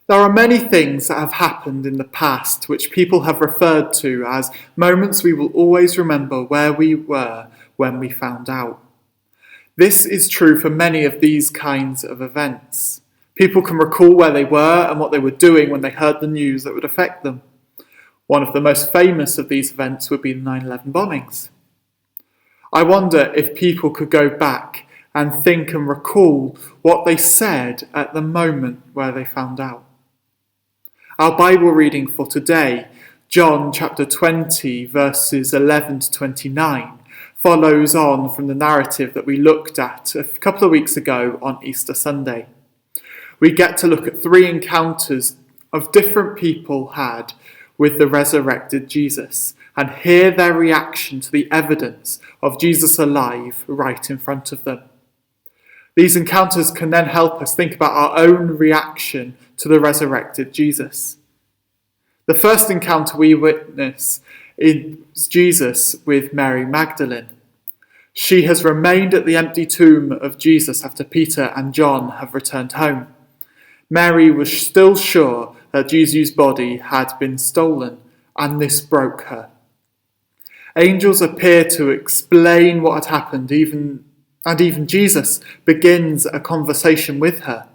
There are many things that have happened in the past which people have referred to as moments we will always remember where we were when we found out. This is true for many of these kinds of events. People can recall where they were and what they were doing when they heard the news that would affect them. One of the most famous of these events would be the 9/11 bombings. I wonder if people could go back and think and recall what they said at the moment where they found out. Our Bible reading for today, John chapter 20, verses 11 to 29, follows on from the narrative that we looked at a couple of weeks ago on Easter Sunday. We get to look at 3 encounters of different people had with the resurrected Jesus and hear their reaction to the evidence of Jesus alive right in front of them. These encounters can then help us think about our own reaction to the resurrected Jesus. The first encounter we witness is Jesus with Mary Magdalene. She has remained at the empty tomb of Jesus after Peter and John have returned home. Mary was still sure that Jesus' body had been stolen, and this broke her. Angels appear to explain what had happened, and even Jesus begins a conversation with her.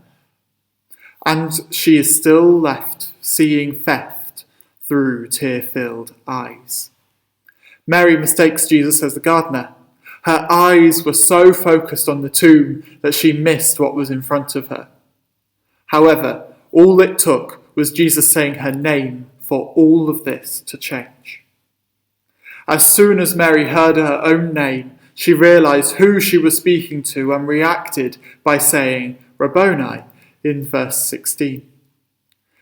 And she is still left seeing theft through tear-filled eyes. Mary mistakes Jesus as the gardener. Her eyes were so focused on the tomb that she missed what was in front of her. However, all it took was Jesus saying her name for all of this to change. As soon as Mary heard her own name, she realized who she was speaking to and reacted by saying Rabboni in verse 16.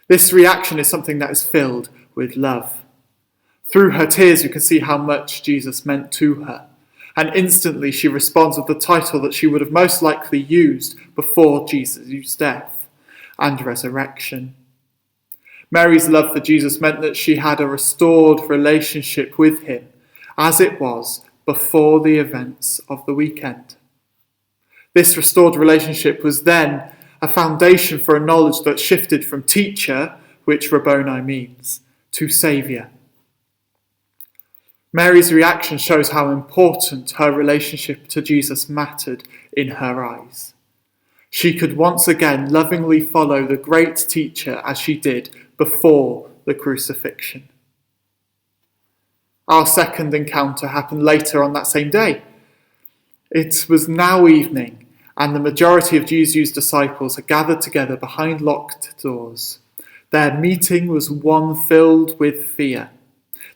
This reaction is something that is filled with love. Through her tears, you can see how much Jesus meant to her. And instantly she responds with the title that she would have most likely used before Jesus' death and resurrection. Mary's love for Jesus meant that she had a restored relationship with him, as it was before the events of the weekend. This restored relationship was then a foundation for a knowledge that shifted from teacher, which Rabboni means, to saviour. Mary's reaction shows how important her relationship to Jesus mattered in her eyes. She could once again lovingly follow the great teacher as she did before the crucifixion. Our second encounter happened later on that same day. It was now evening, and the majority of Jesus' disciples had gathered together behind locked doors. Their meeting was one filled with fear.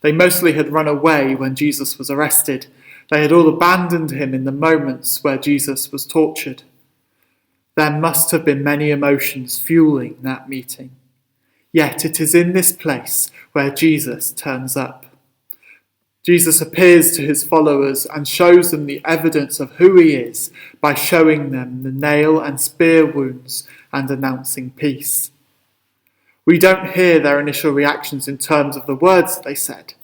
They mostly had run away when Jesus was arrested. They had all abandoned him in the moments where Jesus was tortured. There must have been many emotions fueling that meeting. Yet it is in this place where Jesus turns up. Jesus appears to his followers and shows them the evidence of who he is by showing them the nail and spear wounds and announcing peace. We don't hear their initial reactions in terms of the words they said.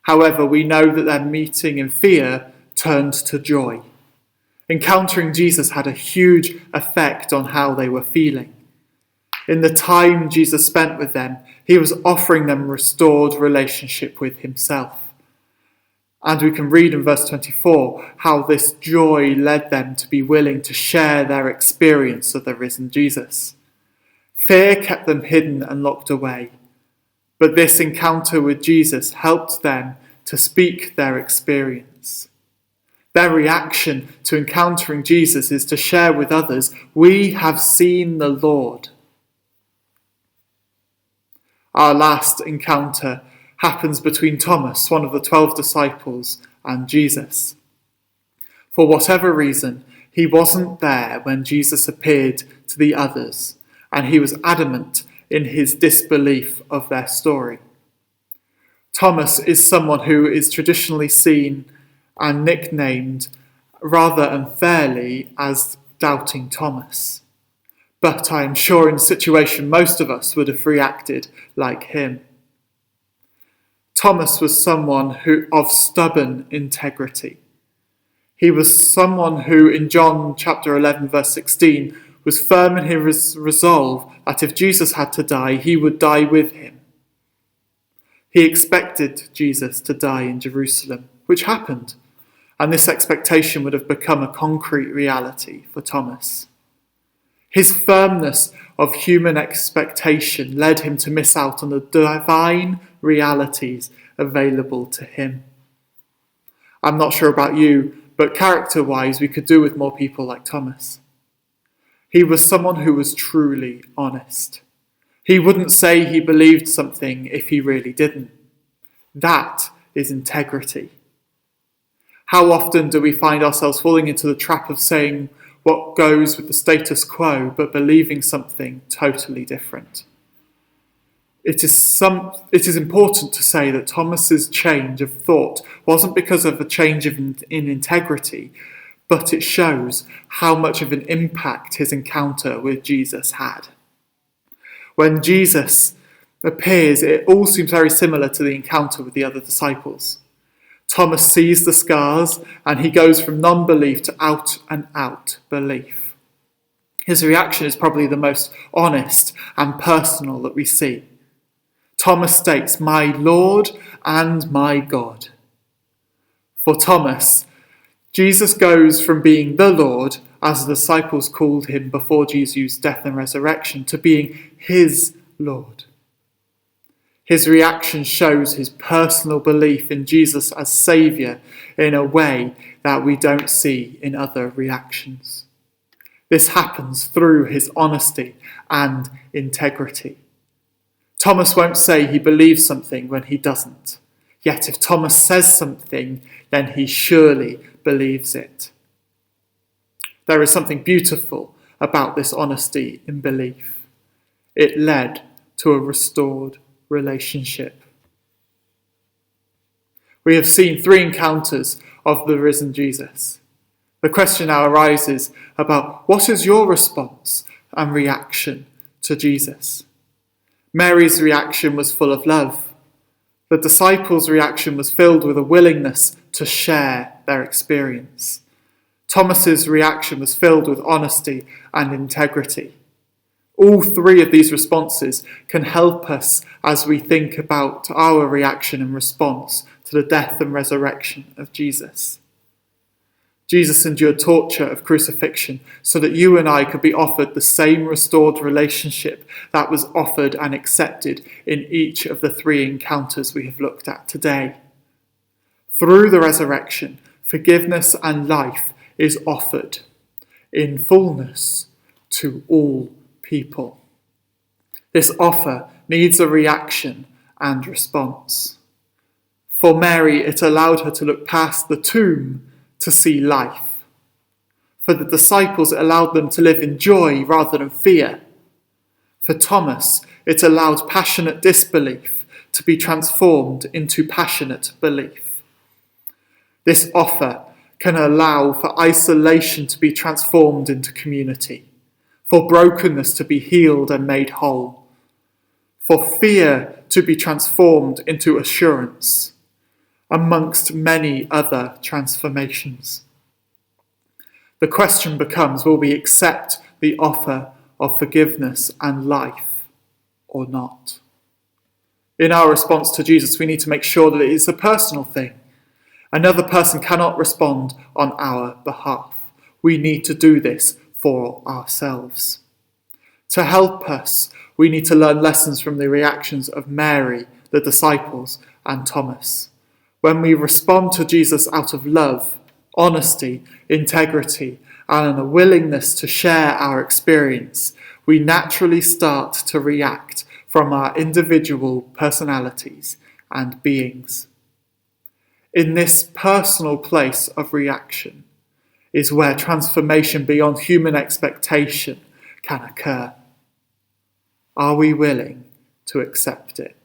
However, we know that their meeting in fear turned to joy. Encountering Jesus had a huge effect on how they were feeling. In the time Jesus spent with them, he was offering them a restored relationship with himself. And we can read in verse 24 how this joy led them to be willing to share their experience of the risen Jesus. Fear kept them hidden and locked away, but this encounter with Jesus helped them to speak their experience. Their reaction to encountering Jesus is to share with others, "We have seen the Lord." Our last encounter happens between Thomas, one of the 12 disciples, and Jesus. For whatever reason, he wasn't there when Jesus appeared to the others, and he was adamant in his disbelief of their story. Thomas is someone who is traditionally seen and nicknamed rather unfairly as Doubting Thomas. But I am sure in a situation most of us would have reacted like him. Thomas was someone of stubborn integrity. He was someone who in John chapter 11 verse 16 was firm in his resolve that if Jesus had to die, he would die with him. He expected Jesus to die in Jerusalem, which happened, and this expectation would have become a concrete reality for Thomas. His firmness of human expectation led him to miss out on the divine realities available to him. I'm not sure about you, but character-wise, we could do with more people like Thomas. He was someone who was truly honest. He wouldn't say he believed something if he really didn't. That is integrity. How often do we find ourselves falling into the trap of saying what goes with the status quo, but believing something totally different? It is important to say that Thomas's change of thought wasn't because of a change in integrity, but it shows how much of an impact his encounter with Jesus had. When Jesus appears, it all seems very similar to the encounter with the other disciples. Thomas sees the scars and he goes from non-belief to out and out belief. His reaction is probably the most honest and personal that we see. Thomas states, "My Lord and my God." For Thomas, Jesus goes from being the Lord, as the disciples called him before Jesus' death and resurrection, to being his Lord. His reaction shows his personal belief in Jesus as Saviour in a way that we don't see in other reactions. This happens through his honesty and integrity. Thomas won't say he believes something when he doesn't. Yet if Thomas says something, then he surely believes it. There is something beautiful about this honesty in belief. It led to a restored relationship. We have seen 3 encounters of the risen Jesus. The question now arises about what is your response and reaction to Jesus? Mary's reaction was full of love. The disciples' reaction was filled with a willingness to share their experience. Thomas's reaction was filled with honesty and integrity. All 3 of these responses can help us as we think about our reaction and response to the death and resurrection of Jesus. Jesus endured torture of crucifixion so that you and I could be offered the same restored relationship that was offered and accepted in each of the 3 encounters we have looked at today. Through the resurrection, forgiveness and life is offered in fullness to all people. This offer needs a reaction and response. For Mary, it allowed her to look past the tomb to see life. For the disciples, it allowed them to live in joy rather than fear. For Thomas, it allowed passionate disbelief to be transformed into passionate belief. This offer can allow for isolation to be transformed into community, for brokenness to be healed and made whole, for fear to be transformed into assurance, amongst many other transformations. The question becomes, will we accept the offer of forgiveness and life or not? In our response to Jesus, we need to make sure that it is a personal thing. Another person cannot respond on our behalf. We need to do this for ourselves. To help us, we need to learn lessons from the reactions of Mary, the disciples, and Thomas. When we respond to Jesus out of love, honesty, integrity, and a willingness to share our experience, we naturally start to react from our individual personalities and beings. In this personal place of reaction is where transformation beyond human expectation can occur. Are we willing to accept it?